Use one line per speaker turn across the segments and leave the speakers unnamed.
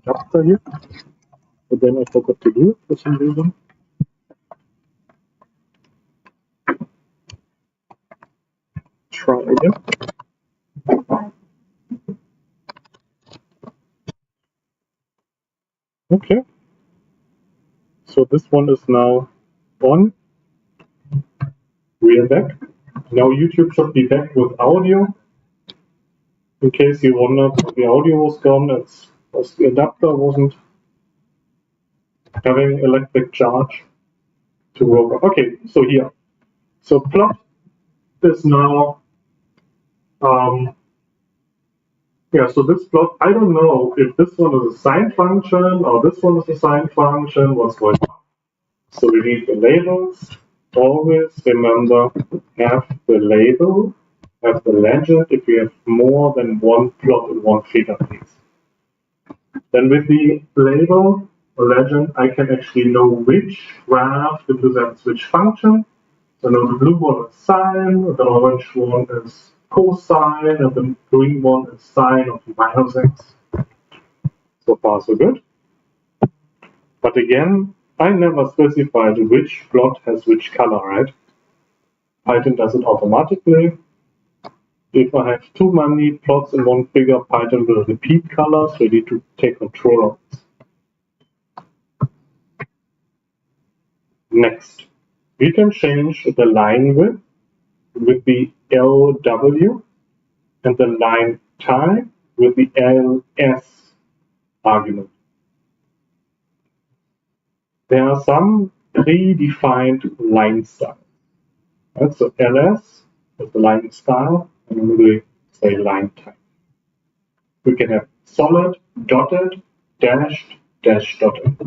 adapter here, but then I forgot to do it for some reason. Try again. Okay. So this one is now on. We are back. Now YouTube should be back with audio. In case you wondered, the audio was gone. It's the adapter wasn't having electric charge to work. Okay, so here. So plot is now so this plot, I don't know if this one is a sine function or this one is a sine function, what's going on. So we need the labels. Always remember, have the label, have the legend if you have more than one plot in one figure, please. Then with the label or legend, I can actually know which graph represents which function. So now the blue one is sine, the orange one is cosine, and the green one is sine of minus x. So far, so good. But again, I never specified which plot has which color, right? Python does it automatically. If I have too many plots in one figure, Python will repeat colors, so you need to take control of this. Next, we can change the line width with the LW and the line type with the ls argument. There are some predefined line styles. Right? So ls is the line style, and we say line type. We can have solid, dotted, dashed, dash dotted.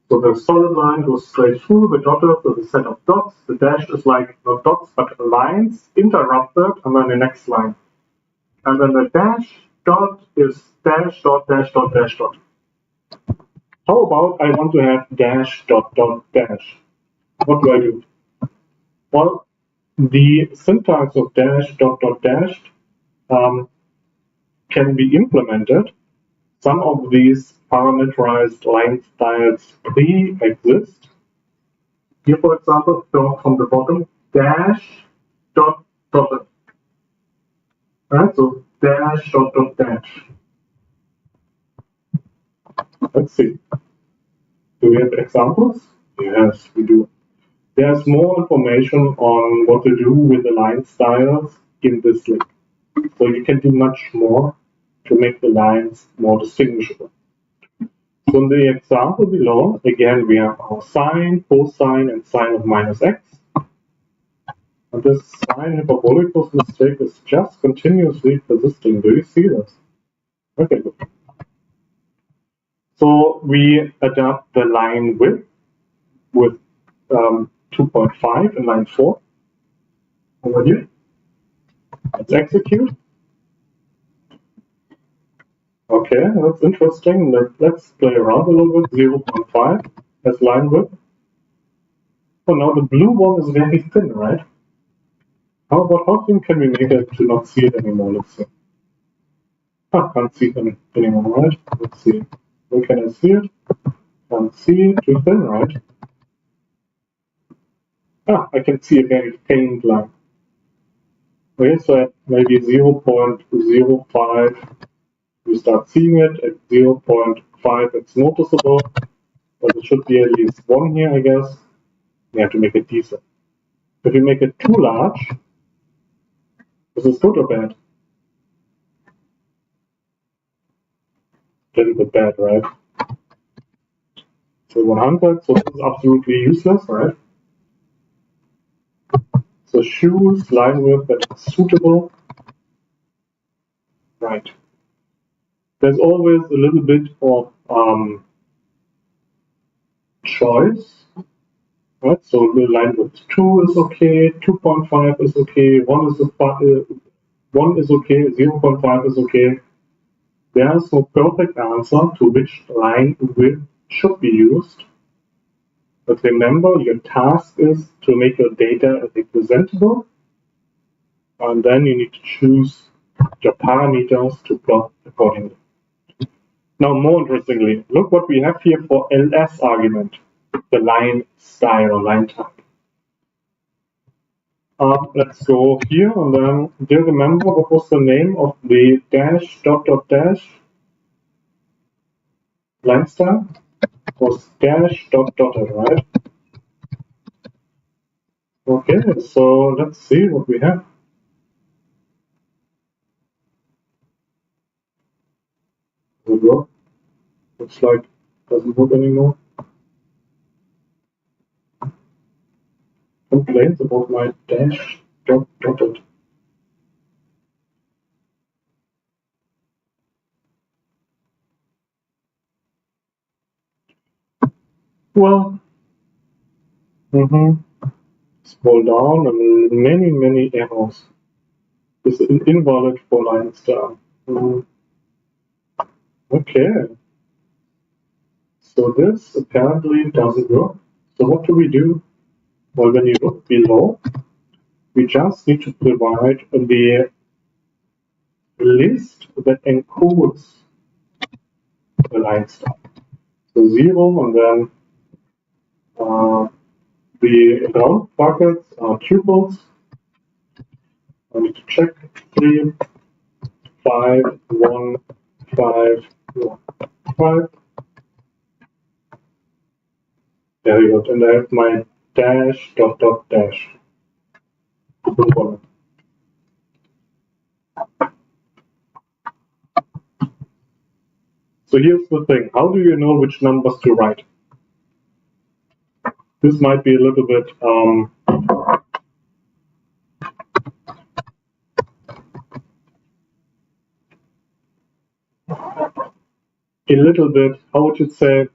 So the solid line goes straight through, the dotted is a set of dots, the dashed is like not dots but lines interrupted, and then the next line. And then the dash dot is dash dot dash dot dash dot. How about I want to have dash dot dot dash? What do I do? Well, the syntax of dash dot dot dash can be implemented. Some of these parameterized line styles pre-exist. Here, for example, from the bottom, dash dot dotted. Right, so dash dot dot dash. Let's see. Do we have examples? Yes, we do. There's more information on what to do with the line styles in this link. So you can do much more to make the lines more distinguishable. So in the example below, again, we have our sine, cosine, and sine of minus x. And this sine hyperbolicus mistake is just continuously persisting. Do you see this? Okay, good. So we adapt the line width with 2.5 in line 4 over here. Let's execute. Okay, that's interesting. Let's play around a little bit. 0.5 as line width. So now the blue one is very thin, right? How thin can we make it to not see it anymore? Let's see. Can't see it anymore, right? Let's see. Where can I see it? Can't see it. Too thin, right? I can see a very faint line. Okay, so at maybe 0.05, we start seeing it. At 0.5, it's noticeable, but it should be at least 1 here, I guess. We have to make it decent. If we make it too large, is this good or bad? A little bit bad, right? So 100, so this is absolutely useless, right? So choose line width that is suitable. Right. There's always a little bit of choice. Right, so the line width 2 is okay, 2.5 is okay, 1 is okay, 0.5 is okay. There is no perfect answer to which line width should be used. But remember, your task is to make your data representable, and then you need to choose your parameters to plot accordingly. Now, more interestingly, look what we have here for ls argument, the line style or line type. Let's go here and then, do you remember what was the name of the dash dot dot dash line style? It was dash dot dotted, right? Okay, so let's see what we have. Does it work? Looks like it doesn't work anymore. Complaints about my dash dot dotted. Well, scroll down and many errors. This is invalid for line style. Okay, so this apparently doesn't work. So what do we do? Well, when you look below, we just need to provide the list that encodes the line style. So 0 and then the round brackets are tuples. I need to check 3, 5, 1, 5, 1, 5. There we go. And I have my dash dot dot dash. So here's the thing. How do you know which numbers to write? This might be a little bit how would you say,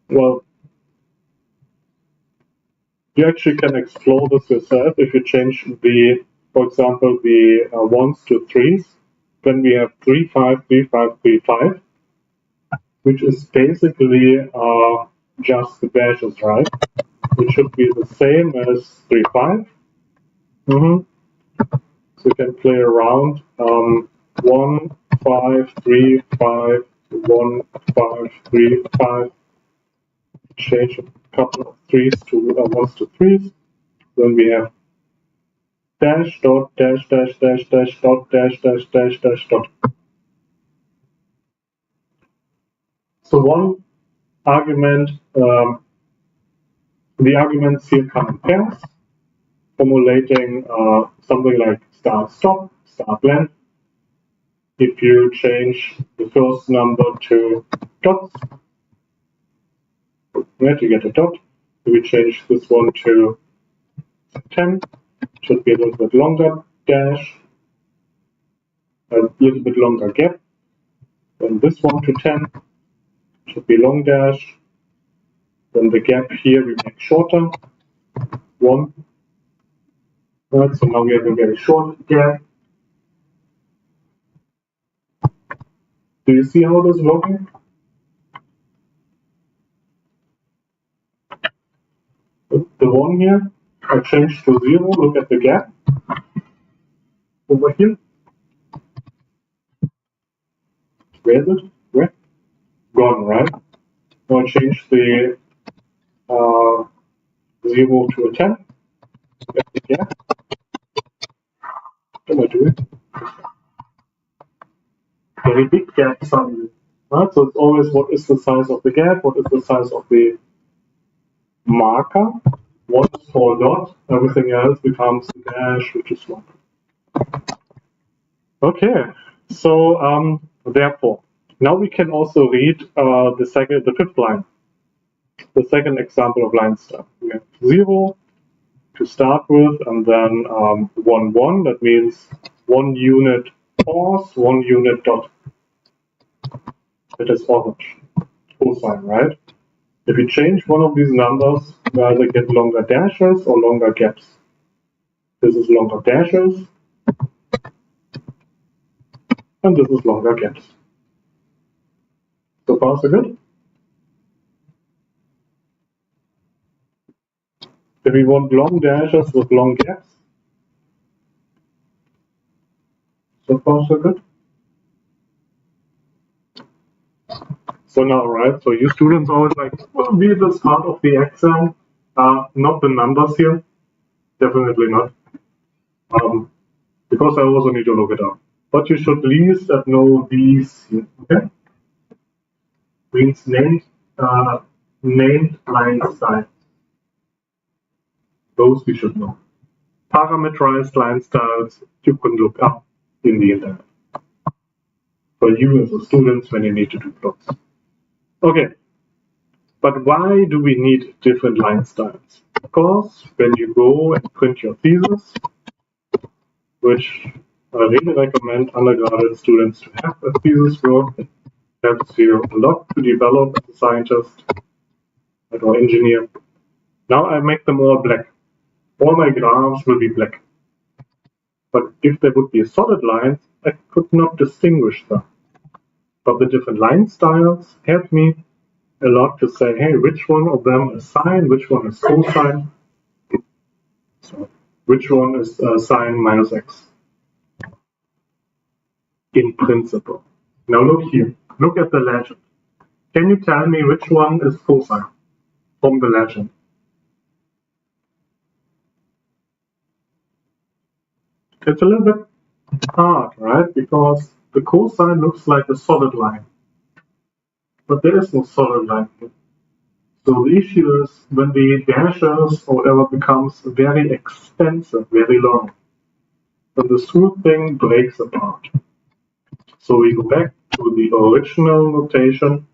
well, you actually can explore this yourself if you change the, for example, the 1s to 3s. Then we have 3, 5, 3, 5, 3, 5, which is basically just the dashes, right? It should be the same as 3, 5. So you can play around 1, 5, 3, 5, 1, 5, 3, 5. Change a couple of 3s to 1s to 3s. Then we have dash dot dash dash dash dash dot dash dash dash dash dot. So one argument, the arguments here come in pairs, formulating something like start stop, start length. If you change the first number to dots, you get a dot. If we change this one to 10, should be a little bit longer dash, a little bit longer gap. Then this one to 10 should be long dash. Then the gap here we make shorter, 1. Right, so now we have a very short gap. Do you see how this is working? The one here, I changed to 0, look at the gap over here. Where is it? Where? Gone, right? Now I change the 0 to a 10. Look at the gap. What am I doing? Very big gap suddenly. Right? So it's always what is the size of the gap, what is the size of the marker. One small dot, everything else becomes a dash, which is 1. Okay, so therefore, now we can also read the fifth line, the second example of line style. We have 0 to start with, and then 1, 1. That means 1 unit pause, 1 unit dot. It is orange, cosine, right? If you change one of these numbers, you either get longer dashes or longer gaps. This is longer dashes, and this is longer gaps. So far, so good. If we want long dashes with long gaps, So far, so good. So now, right, so you students always like, well, be this part of the exam, not the numbers here, definitely not, because I also need to look it up. But you should at least know these here, okay? Means named line styles. Those we should know. Parameterized line styles you can look up in the internet. For you as a student when you need to do plots. Okay, but why do we need different line styles? Because when you go and print your thesis, which I really recommend undergraduate students to have a thesis work, it helps you a lot to develop as a scientist or engineer. Now I make them all black. All my graphs will be black. But if there would be solid lines, I could not distinguish them. But the different line styles help me a lot to say, hey, which one of them is sine, which one is cosine, so which one is sine minus x. In principle. Now look here, look at the legend. Can you tell me which one is cosine from the legend? It's a little bit hard, right? Because the cosine looks like a solid line. But there is no solid line here. So the issue is when the dashes or whatever becomes very extensive, very long, then the whole thing breaks apart. So we go back to the original notation.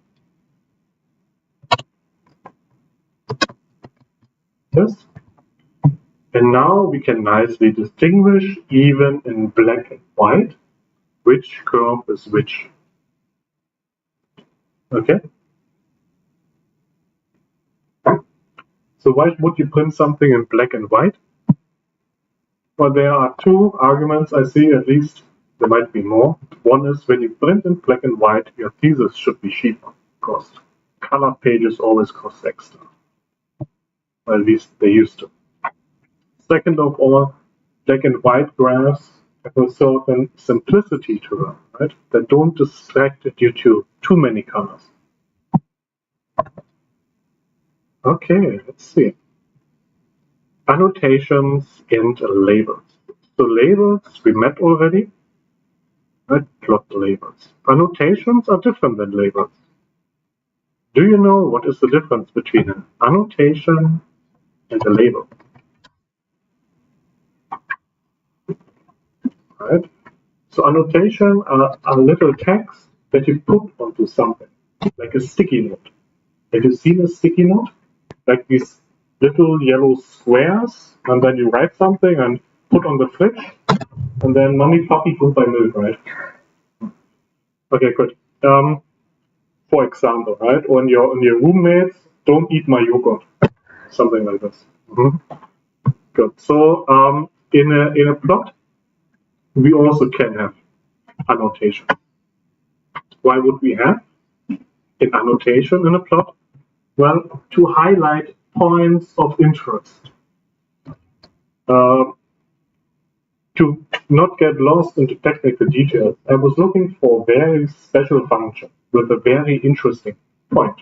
Yes. And now we can nicely distinguish, even in black and white, which curve is which. Okay? So why would you print something in black and white? Well, there are two arguments I see, at least. There might be more. One is when you print in black and white, your thesis should be cheaper. Because colored pages always cost extra. Or at least they used to. Second of all, black and white graphs have a certain simplicity to them, right? That don't distract you to too many colors. Okay, let's see. Annotations and labels. So labels we met already. Right? Plot labels. Annotations are different than labels. Do you know what is the difference between an annotation and a label? Right? So annotation are a little text that you put onto something, like a sticky note. Have you seen a sticky note? Like these little yellow squares, and then you write something and put on the fridge, and then mommy, puppy, goodbye milk, right? Okay, good. For example, right, on your roommates, don't eat my yogurt, something like this. Good. So in a plot, we also can have annotation. Why would we have an annotation in a plot? Well, to highlight points of interest. To not get lost into technical details, I was looking for a very special function with a very interesting point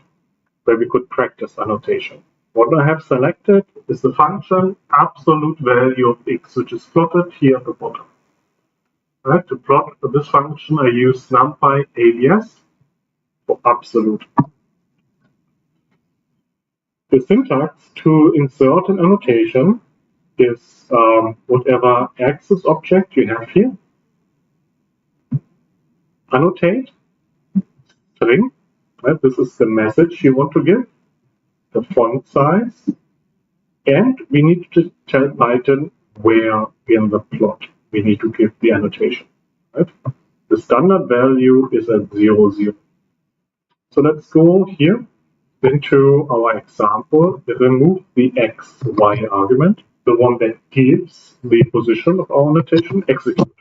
where we could practice annotation. What I have selected is the function absolute value of x, which is plotted here at the bottom. Right, to plot this function, I use NumPy ABS for absolute. The syntax to insert an annotation is whatever axis object you have here. Annotate, string, right? This is the message you want to give, the font size, and we need to tell Python where in the plot we need to give the annotation. Right? The standard value is at 0, 0. So let's go here into our example, remove the x, y argument, the one that gives the position of our annotation, execute.